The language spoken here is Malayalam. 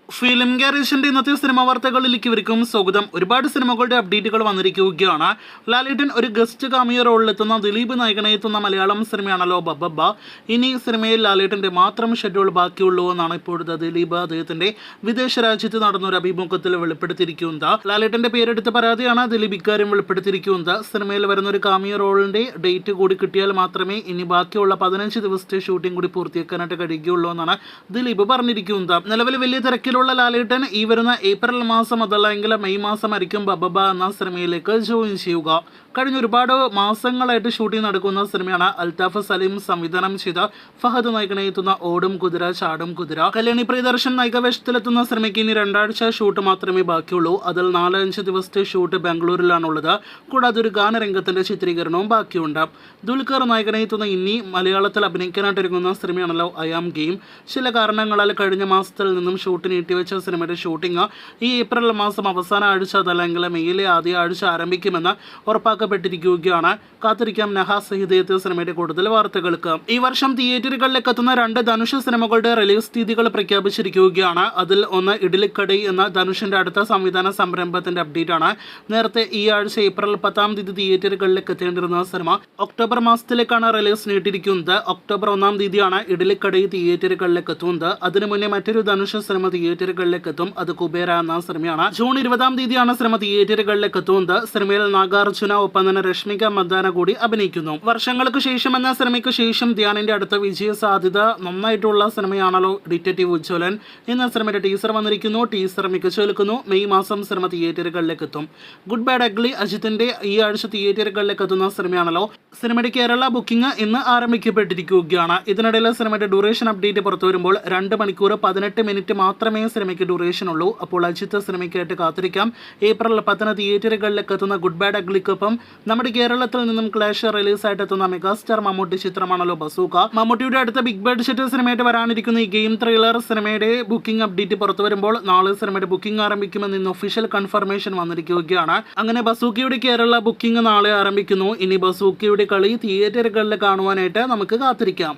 ഫിലിം ഗാരേജിന്റെ ഇന്നത്തെ സിനിമാ വാർത്തകളിലേക്ക് ഇവർക്കും സ്വാഗതം. ഒരുപാട് സിനിമകളുടെ അപ്ഡേറ്റുകൾ വന്നിരിക്കുകയാണ്. ലാലേട്ടൻ ഒരു ഗസ്റ്റ് കാമിയോ റോളിലെത്തുന്ന ദിലീപ് നായകനെത്തുന്ന മലയാളം സിനിമയാണല്ലോ ബബ്ബ. ഇനി സിനിമയിൽ ലാലേട്ടന്റെ മാത്രം ഷെഡ്യൂൾ ബാക്കിയുള്ളൂ എന്നാണ് ഇപ്പോഴത്തെ ദിലീപ് അദ്ദേഹത്തിന്റെ വിദേശ രാജ്യത്ത് നടന്ന ഒരു അഭിമുഖത്തിൽ വെളിപ്പെടുത്തിയിരിക്കുന്നത്. ലാലേട്ടന്റെ പേരെടുത്ത് പരാതിയാണ് ദിലീപ് ഇക്കാര്യം വെളിപ്പെടുത്തിയിരിക്കുന്നത്. സിനിമയിൽ വരുന്ന ഒരു കാമിയോ റോളിന്റെ ഡേറ്റ് കൂടി കിട്ടിയാൽ മാത്രമേ ഇനി ബാക്കിയുള്ള 15 ദിവസത്തെ ഷൂട്ടിംഗ് കൂടി പൂർത്തിയാക്കാനായിട്ട് കഴിയുകയുള്ളൂ എന്നാണ് ദിലീപ് പറഞ്ഞിരിക്കുന്നത്. നിലവിൽ വലിയ തിരക്കിൽ ലാലേട്ടൻ ഈ വരുന്ന ഏപ്രിൽ മാസം അതല്ലെങ്കിൽ മെയ് മാസം ആയിരിക്കും ബബ്ബ എന്ന സിനിമയിലേക്ക് ജോയിൻ ചെയ്യുക. കഴിഞ്ഞ ഒരുപാട് മാസങ്ങളായിട്ട് ഷൂട്ടിംഗ് നടക്കുന്ന സിനിമയാണ്. അൽത്താഫ് സലീം സംവിധാനം ചെയ്ത ഫഹദ് നായകനെത്തുന്ന ഓടും കുതിര ചാടും കുതിര. കല്യാണി പ്രിയദർശൻ നായികവേഷത്തിലെത്തുന്ന സിനിമയ്ക്ക് ഇനി 2 ആഴ്ച ഷൂട്ട് മാത്രമേ ബാക്കിയുള്ളൂ. അതിൽ 4-5 ദിവസത്തെ ഷൂട്ട് ബാംഗ്ലൂരിലാണുള്ളത്. കൂടാതെ ഒരു ഗാനരംഗത്തിന്റെ ചിത്രീകരണവും ബാക്കിയുണ്ട്. ദുൽഖർ നായകനെത്തുന്ന ഇനി മലയാളത്തിൽ അഭിനയിക്കാനായിട്ട് ഒരുങ്ങുന്ന സിനിമയാണല്ലോ ഐ ആം ഗെയിം. ചില കാരണങ്ങളാൽ കഴിഞ്ഞ മാസത്തിൽ നിന്നും ഷൂട്ട് നീട്ടിവെച്ച സിനിമയുടെ ഷൂട്ടിംഗ് ഈ ഏപ്രിൽ മാസം അവസാന ആഴ്ച അതല്ലെങ്കിൽ മെയിലെ ആദ്യ ആഴ്ച ആരംഭിക്കുമെന്ന് ഉറപ്പാക്കപ്പെട്ടിരിക്കുകയാണ്. കാത്തിരിക്കാം നഹാസ് ഹിദയത്ത് സിനിമയുടെ കൂടുതൽ വാർത്തകൾക്ക്. ഈ വർഷം തിയേറ്ററുകളിലേക്ക് എത്തുന്ന 2 ധനുഷ് സിനിമകളുടെ റിലീസ് തീയതികൾ പ്രഖ്യാപിച്ചിരിക്കുകയാണ്. അതിൽ ഒന്ന് ഇഡ്ലിക്കടൈ എന്ന ധനുഷിന്റെ അടുത്ത സംവിധാന സംരംഭത്തിന്റെ അപ്ഡേറ്റ് ആണ്. നേരത്തെ ഈ ആഴ്ച ഏപ്രിൽ 10-ാം തീയതി തിയേറ്ററുകളിലേക്ക് എത്തേണ്ടിരുന്ന സിനിമ ഒക്ടോബർ മാസത്തിലേക്കാണ് റിലീസ് നീട്ടിയിരിക്കുന്നത്. ഒക്ടോബർ 1-ാം തീയതിയാണ് ഇഡ്ലിക്കടൈ തിയേറ്ററുകളിലേക്ക് എത്തുന്നത്. അതിനു മുന്നേ മറ്റൊരു ധനുഷ് സിനിമ തിയേറ്ററുകളിലേക്ക് എത്തും. അത് കുബേര എന്ന സിനിമയാണ്. ജൂൺ 20-ാം തീയതിയാണ് സിനിമ തിയേറ്ററുകളിലേക്ക് എത്തുന്നത്. സിനിമയിൽ നാഗാർജുന ഒപ്പം തന്നെ രശ്മിക മന്ദാന കൂടി അഭിനയിക്കുന്നു. വർഷങ്ങൾക്ക് ശേഷം എന്ന സിനിമയ്ക്ക് ശേഷം ധ്യാനിന്റെ അടുത്ത വിജയ സാധ്യത നന്നായിട്ടുള്ള സിനിമയാണല്ലോ ഡിറ്റക്റ്റീവ് ഉജ്ജ്വലൻ എന്ന സിനിമയുടെ ടീസർ വന്നിരിക്കുന്നു. ടീസർ മികച്ചേൽക്കുന്നു. മെയ് മാസം സിനിമ തിയേറ്ററുകളിലേക്ക് എത്തും. ഗുഡ് ബാഡ് അഗ്ലി അജിത്തിന്റെ ഈ ആഴ്ച തിയേറ്ററുകളിലേക്ക് എത്തുന്ന സിനിമയാണല്ലോ. സിനിമയുടെ കേരള ബുക്കിംഗ് ഇന്ന് ആരംഭിക്കപ്പെട്ടിരിക്കുകയാണ്. ഇതിനിടയിൽ സിനിമയുടെ ഡ്യൂറേഷൻ അപ്ഡേറ്റ് പുറത്തു വരുമ്പോൾ 2 മണിക്കൂർ 18 മിനിറ്റ് മാത്രമേ സിനിമയ്ക്ക് ഡ്യൂറേഷൻ ഉള്ളൂ. അപ്പോൾ അജിത്ത് സിനിമയ്ക്കായിട്ട് കാത്തിരിക്കാം. ഏപ്രിൽ 10-ന് തിയേറ്ററുകളിലേക്ക് എത്തുന്ന ഗുഡ് ബാഡ് അഗ്ലിക്കൊപ്പം നമ്മുടെ കേരളത്തിൽ നിന്നും ക്ലാഷ് റിലീസായിട്ട് എത്തുന്ന മെഗാസ്റ്റാർ മമ്മൂട്ടി ചിത്രമാണല്ലോ ബസൂക്ക. മമ്മൂട്ടിയുടെ അടുത്ത ബിഗ് ബഡ്ജറ്റ് സിനിമയായിട്ട് വരാനിരിക്കുന്ന ഈ ഗെയിം ത്രില്ലർ സിനിമയുടെ ബുക്കിംഗ് അപ്ഡേറ്റ് പുറത്തു വരുമ്പോൾ നാളെ സിനിമയുടെ ബുക്കിംഗ് ആരംഭിക്കുമെന്ന് ഇന്ന് ഒഫീഷ്യൽ കൺഫർമേഷൻ വന്നിരിക്കുകയാണ്. അങ്ങനെ ബസൂക്കയുടെ കേരള ബുക്കിംഗ് നാളെ ആരംഭിക്കുന്നു. ഇനി ബസൂക്കയുടെ കളി തിയേറ്ററുകളിൽ കാണുവാനായിട്ട് നമുക്ക് കാത്തിരിക്കാം.